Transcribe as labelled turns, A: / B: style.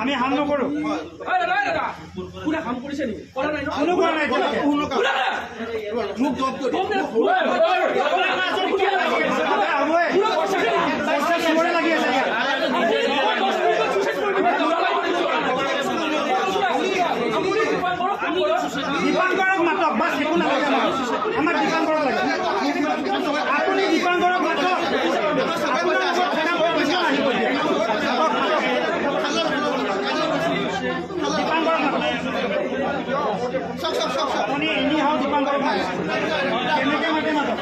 A: আমি হাম নকৰোঁ।
B: কোনে কাম কৰিছে নেকি? কৰা নাই ন?
A: কোনো কৰা নাই এতিয়ালৈকে।
B: মোক জব কৰি
A: চবৰে লাগি আছে ইয়াত। দীপাংকৰক মাতক, বাছ একো নালাগে আমাক দীপাংকৰক লাগে। আপুনি দীপাংকৰক মাতক। আপুনি এনি হাও দীপাংকৰক মাতক। কেনেকৈ মাতে মাতক।